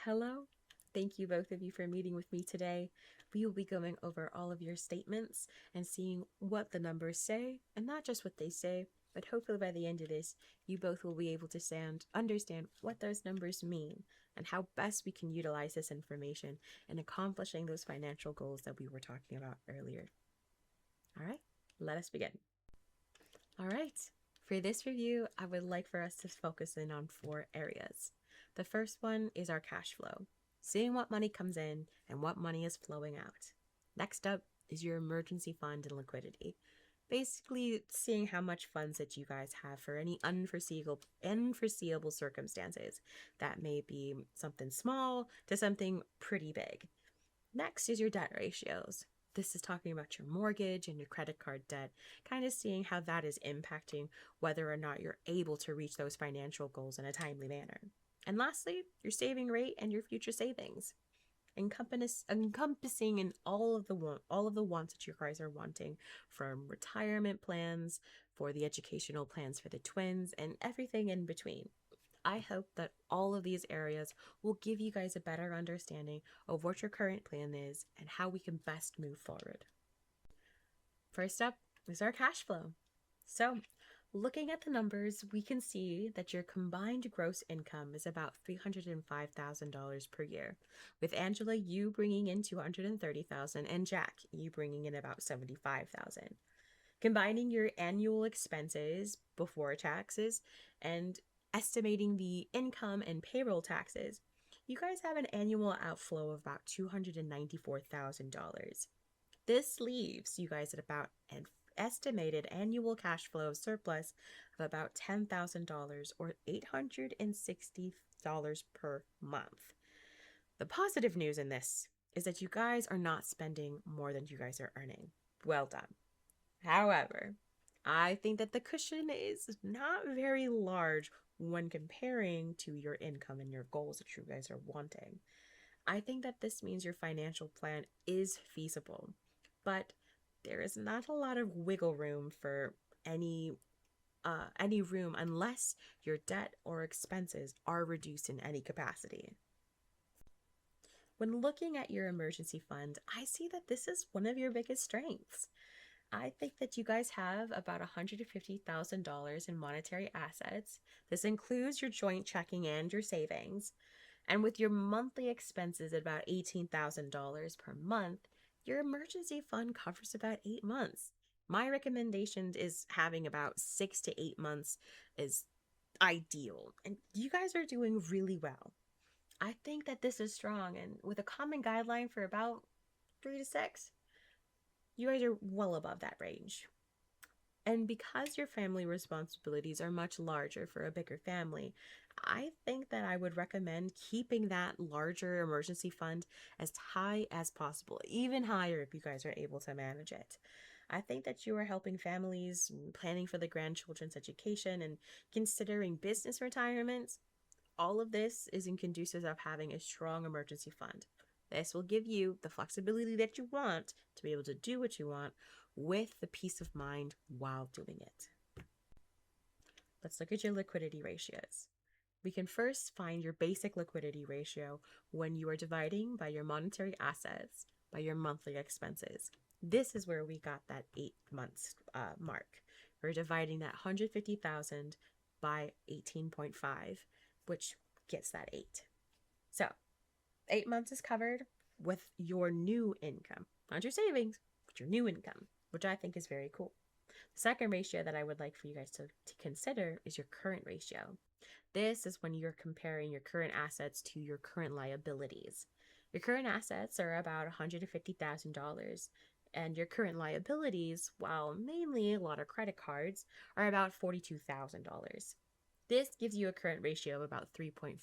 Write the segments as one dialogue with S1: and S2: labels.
S1: Hello. Thank you both of you for meeting with me today. We will be going over all of your statements and seeing what the numbers say, and not just what they say, but hopefully by the end of this, you both will be able to understand what those numbers mean and how best we can utilize this information in accomplishing those financial goals that we were talking about earlier. All right, let us begin. All right. For this review, I would like for us to focus in on 4 areas. The first one is our cash flow, seeing what money comes in and what money is flowing out. Next up is your emergency fund and liquidity. Basically, seeing how much funds that you guys have for any unforeseeable circumstances. That may be something small to something pretty big. Next is your debt ratios. This is talking about your mortgage and your credit card debt, kind of seeing how that is impacting whether or not you're able to reach those financial goals in a timely manner. And lastly, your saving rate and your future savings, encompassing in all of the wants that you guys are wanting, from retirement plans for the educational plans for the twins and everything in between. I hope that all of these areas will give you guys a better understanding of what your current plan is and how we can best move forward. First up is our cash flow. So, looking at the numbers, we can see that your combined gross income is about $305,000 per year, with Angela, you bringing in $230,000 and Jack, you bringing in about $75,000. Combining your annual expenses before taxes and estimating the income and payroll taxes, you guys have an annual outflow of about $294,000. This leaves you guys at about an estimated annual cash flow surplus of about $10,000 or $860 per month. The positive news in this is that you guys are not spending more than you guys are earning. Well done. However, I think that the cushion is not very large when comparing to your income and your goals that you guys are wanting. I think that this means your financial plan is feasible, but there is not a lot of wiggle room for any room unless your debt or expenses are reduced in any capacity. When looking at your emergency fund, I see that this is one of your biggest strengths. I think that you guys have about $150,000 in monetary assets. This includes your joint checking and your savings. And with your monthly expenses at about $18,000 per month, your emergency fund covers about 8 months. My recommendation is having about 6 to 8 months is ideal. And you guys are doing really well. I think that this is strong, and with a common guideline for about 3 to 6, you guys are well above that range. And because your family responsibilities are much larger for a bigger family, I think that I would recommend keeping that larger emergency fund as high as possible, even higher if you guys are able to manage it. I think that you are helping families planning for the grandchildren's education and considering business retirements. All of this is in conducive of having a strong emergency fund. This will give you the flexibility that you want to be able to do what you want with the peace of mind while doing it. Let's look at your liquidity ratios. We can first find your basic liquidity ratio when you are dividing by your monetary assets by your monthly expenses. This is where we got that 8 months mark. We're dividing that 150,000 by 18.5, which gets that 8. So 8 months is covered with your new income, not your savings, but your new income, which I think is very cool. The second ratio that I would like for you guys to consider is your current ratio. This is when you're comparing your current assets to your current liabilities. Your current assets are about $150,000, and your current liabilities, while mainly a lot of credit cards, are about $42,000. This gives you a current ratio of about 3.5,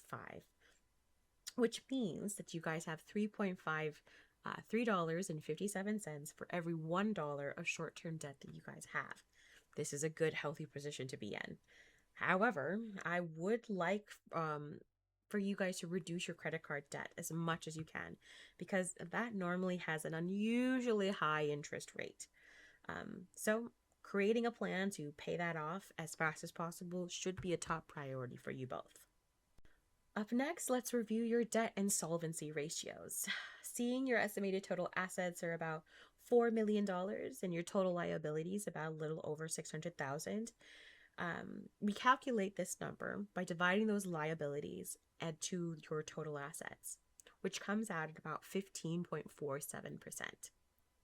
S1: which means that you guys have $3.57 for every $1 of short-term debt that you guys have. This is a good, healthy position to be in. However, I would like for you guys to reduce your credit card debt as much as you can, because that normally has an unusually high interest rate. So creating a plan to pay that off as fast as possible should be a top priority for you both. Up next, let's review your debt and solvency ratios. Seeing your estimated total assets are about $4 million and your total liabilities about a little over 600,000. We calculate this number by dividing those liabilities to your total assets, which comes out at about 15.47%.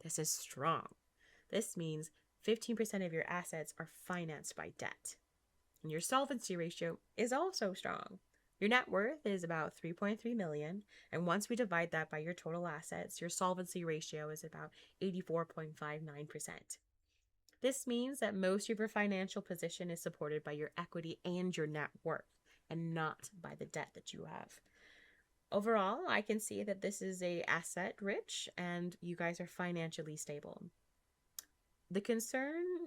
S1: This is strong. This means 15% of your assets are financed by debt. And your solvency ratio is also strong. Your net worth is about 3.3 million, and once we divide that by your total assets, your solvency ratio is about 84.59%. This means that most of your financial position is supported by your equity and your net worth, and not by the debt that you have. Overall, I can see that this is a asset rich and you guys are financially stable. The concern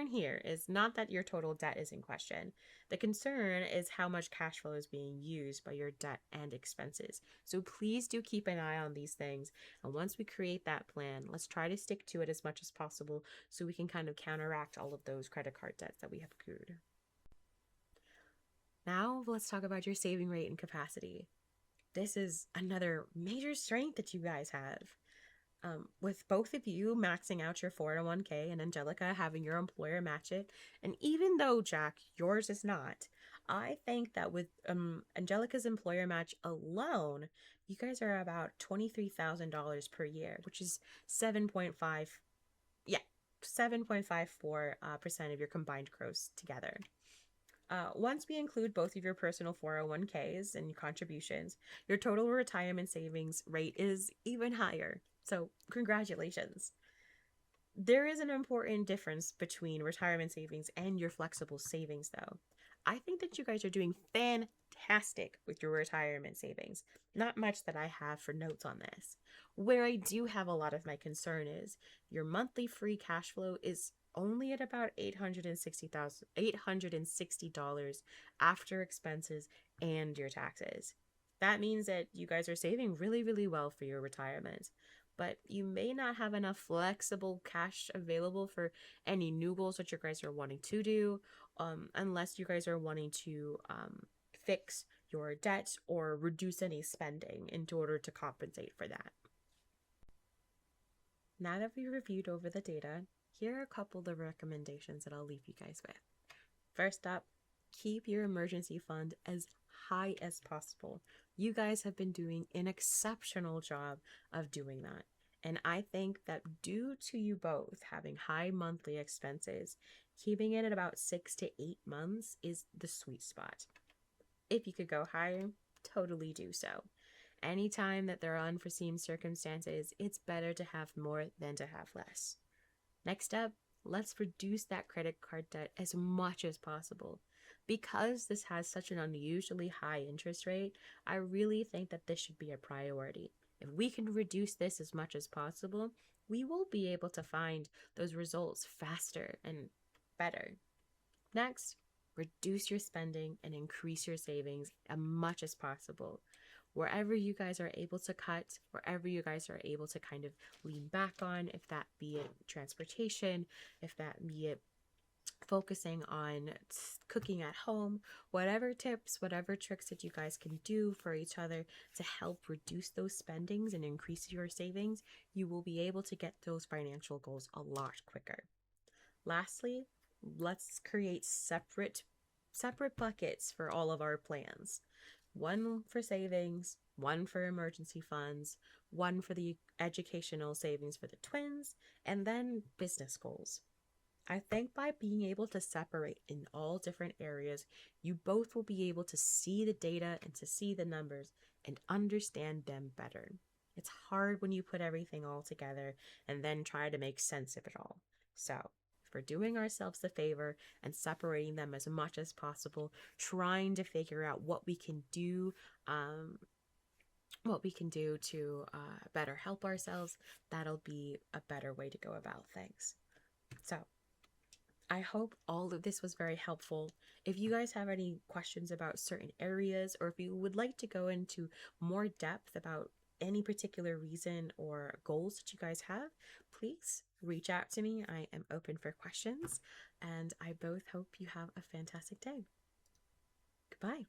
S1: here is not that your total debt is in question. The concern is how much cash flow is being used by your debt and expenses. So please do keep an eye on these things. And once we create that plan, let's try to stick to it as much as possible so we can kind of counteract all of those credit card debts that we have accrued. Now let's talk about your saving rate and capacity. This is another major strength that you guys have. With both of you maxing out your 401k and Angelica having your employer match it, and even though, Jack, yours is not, I think that with Angelica's employer match alone, you guys are about $23,000 per year, which is 7.54% of your combined gross together. Once we include both of your personal 401ks and contributions, your total retirement savings rate is even higher. So, congratulations. There is an important difference between retirement savings and your flexible savings, though. I think that you guys are doing fantastic with your retirement savings. Not much that I have for notes on this. Where I do have a lot of my concern is your monthly free cash flow is only at about $860 after expenses and your taxes. That means that you guys are saving really, really well for your retirement, but you may not have enough flexible cash available for any new goals that you guys are wanting to do, unless you guys are wanting to fix your debt or reduce any spending in order to compensate for that. Now that we reviewed over the data, here are a couple of the recommendations that I'll leave you guys with. First up, keep your emergency fund as high as possible. You guys have been doing an exceptional job of doing that. And I think that due to you both having high monthly expenses, keeping it at about 6 to 8 months is the sweet spot. If you could go higher, totally do so. Anytime that there are unforeseen circumstances, it's better to have more than to have less. Next up, let's reduce that credit card debt as much as possible. Because this has such an unusually high interest rate, I really think that this should be a priority. If we can reduce this as much as possible, we will be able to find those results faster and better. Next, reduce your spending and increase your savings as much as possible. Wherever you guys are able to cut, wherever you guys are able to kind of lean back on, if that be it transportation, if that be it focusing on cooking at home, whatever tips, whatever tricks that you guys can do for each other to help reduce those spendings and increase your savings, you will be able to get those financial goals a lot quicker. Lastly, let's create separate buckets for all of our plans. One for savings, one for emergency funds, one for the educational savings for the twins, and then business goals. I think by being able to separate in all different areas, you both will be able to see the data and to see the numbers and understand them better. It's hard when you put everything all together and then try to make sense of it all. So, if we're doing ourselves the favor and separating them as much as possible, trying to figure out what we can do to better help ourselves, that'll be a better way to go about things. So, I hope all of this was very helpful. If you guys have any questions about certain areas, or if you would like to go into more depth about any particular reason or goals that you guys have, please reach out to me. I am open for questions, and I both hope you have a fantastic day. Goodbye.